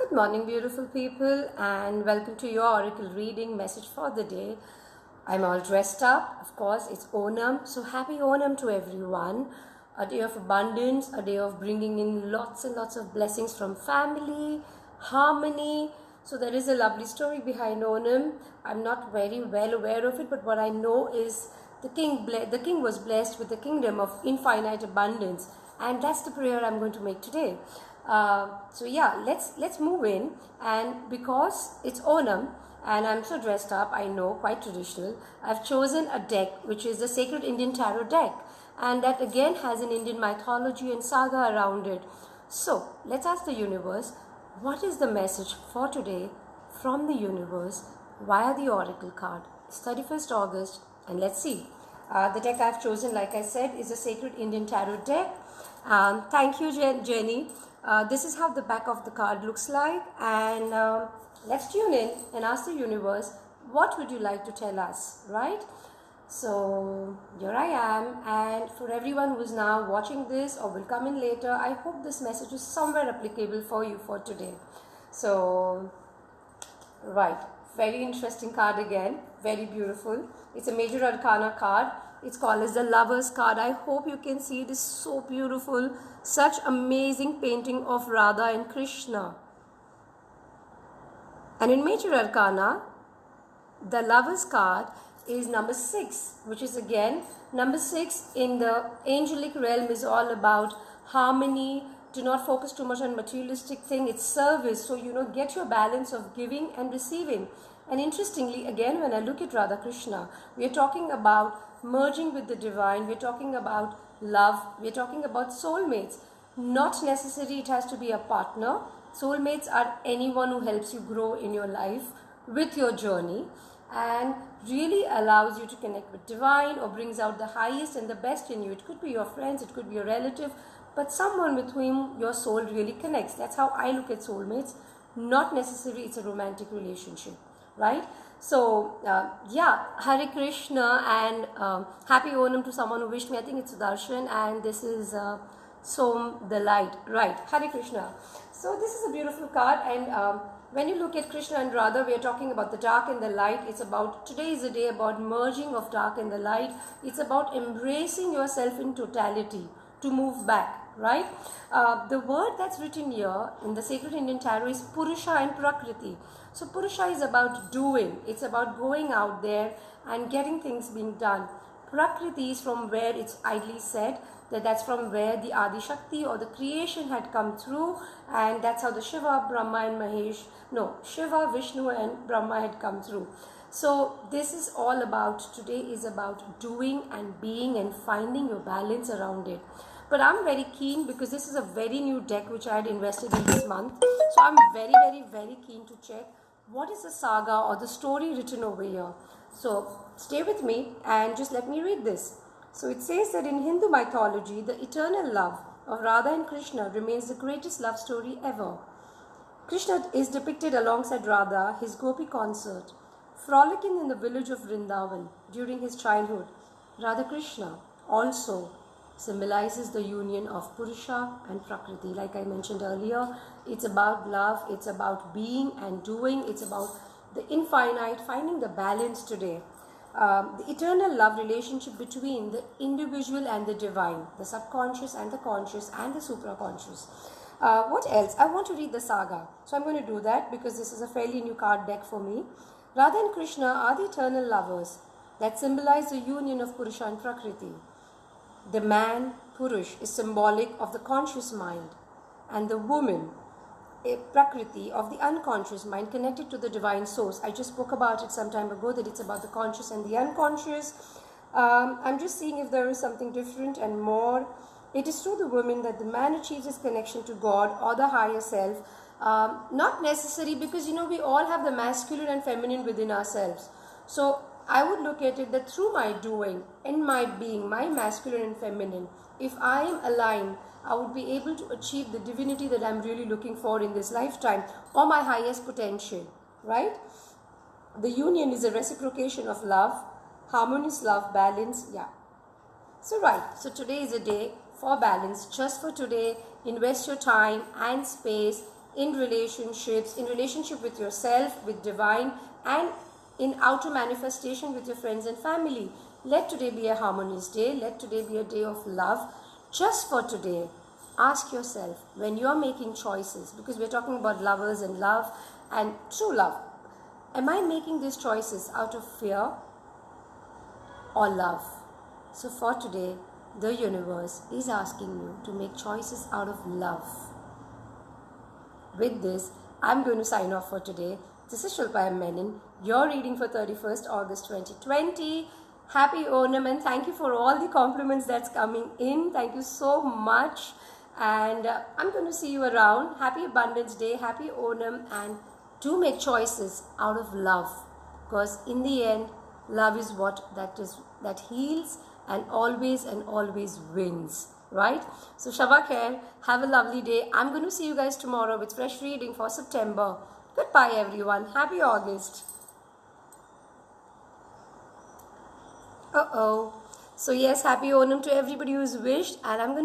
Good morning, beautiful people, and welcome to your oracle reading message for the day. I'm all dressed up. Of course, it's Onam, so happy Onam to everyone. A day of abundance, a day of bringing in lots and lots of blessings from family, harmony. So there is a lovely story behind Onam. I'm not very well aware of it, but what I know is the king was blessed with the kingdom of infinite abundance, and that's the prayer I'm going to make today. So yeah, let's move in. And because it's Onam and I'm so dressed up, I know, quite traditional, I've chosen a deck which is the Sacred Indian Tarot deck, and that again has an Indian mythology and saga around it. So let's ask the universe, what is the message for today from the universe via the oracle card? It's 31st August, and let's see. The deck I've chosen, like I said, is a Sacred Indian Tarot deck. Thank you, Jenny. This is how the back of the card looks like, and let's tune in and ask the universe, what would you like to tell us, right? So here I am, and for everyone who is now watching this or will come in later, I hope this message is somewhere applicable for you for today. So right, very interesting card again, very beautiful. It's a major arcana card. It's called as the Lover's card. I hope you can see it is so beautiful. Such amazing painting of Radha and Krishna. And in major arcana, the Lover's card is number 6, which is again, number 6 in the angelic realm is all about harmony. Do not focus too much on materialistic thing. It's service. So, get your balance of giving and receiving. And interestingly, again, when I look at Radha Krishna, we are talking about merging with the divine. We're talking about love. We're talking about soulmates. Not necessarily it has to be a partner. Soulmates are anyone who helps you grow in your life with your journey and really allows you to connect with divine or brings out the highest and the best in you. It could be your friends, it could be your relative, but someone with whom your soul really connects. That's how I look at soulmates. Not necessarily it's a romantic relationship, right? So Hare Krishna, and happy Onam to someone who wished me. I think it's Darshan, and this is Som the light, right? Hare Krishna. So this is a beautiful card, and when you look at Krishna and Radha, we are talking about the dark and the light. It's about, today is a day about merging of dark and the light. It's about embracing yourself in totality to move back, right? The word that's written here in the Sacred Indian Tarot is Purusha and Prakriti. So Purusha is about doing. It's about going out there and getting things being done. Prakriti is from where it's idly said that's from where the Adi Shakti or the creation had come through, and that's how the Shiva, Vishnu and Brahma had come through. So this is all about, today is about doing and being and finding your balance around it. But I'm very keen because this is a very new deck which I had invested in this month. So I'm very, very, very keen to check what is the saga or the story written over here. So stay with me and just let me read this. So it says that in Hindu mythology, the eternal love of Radha and Krishna remains the greatest love story ever. Krishna is depicted alongside Radha, his Gopi consort, frolicking in the village of Vrindavan during his childhood. Radha Krishna also symbolizes the union of Purusha and Prakriti. Like I mentioned earlier, it's about love, it's about being and doing, it's about the infinite, finding the balance today. The eternal love relationship between the individual and the divine, the subconscious and the conscious and the supraconscious. What else? I want to read the saga. So I'm going to do that because this is a fairly new card deck for me. Radha and Krishna are the eternal lovers that symbolize the union of Purusha and Prakriti. The man, Purush, is symbolic of the conscious mind, and the woman, a Prakriti, of the unconscious mind connected to the divine source. I just spoke about it some time ago that it's about the conscious and the unconscious. I'm just seeing if there is something different and more. It is through the woman that the man achieves his connection to God or the higher self. Not necessary, because we all have the masculine and feminine within ourselves. So I would look at it that through my doing and my being, my masculine and feminine, if I am aligned, I would be able to achieve the divinity that I'm really looking for in this lifetime, or my highest potential, right? The union is a reciprocation of love, harmonious love, balance, yeah. So so today is a day for balance. Just for today, invest your time and space in relationships, in relationship with yourself, with divine, and in outer manifestation with your friends and family. Let today be a harmonious day. Let today be a day of love. Just for today, ask yourself, when you are making choices, because we're talking about lovers and love and true love, am I making these choices out of fear or love? So for today, the universe is asking you to make choices out of love. With this, I'm going to sign off for today. This is Shilpa M. Menon, your reading for 31st August 2020. Happy Onam, and thank you for all the compliments that's coming in. Thank you so much. And I'm going to see you around. Happy Abundance Day, happy Onam, and do make choices out of love. Because in the end, love is what that heals and always wins. Right? So Shabba Khair, have a lovely day. I'm going to see you guys tomorrow with fresh reading for September. Goodbye everyone. Happy August. So yes, happy Onam to everybody who's wished, and I'm going to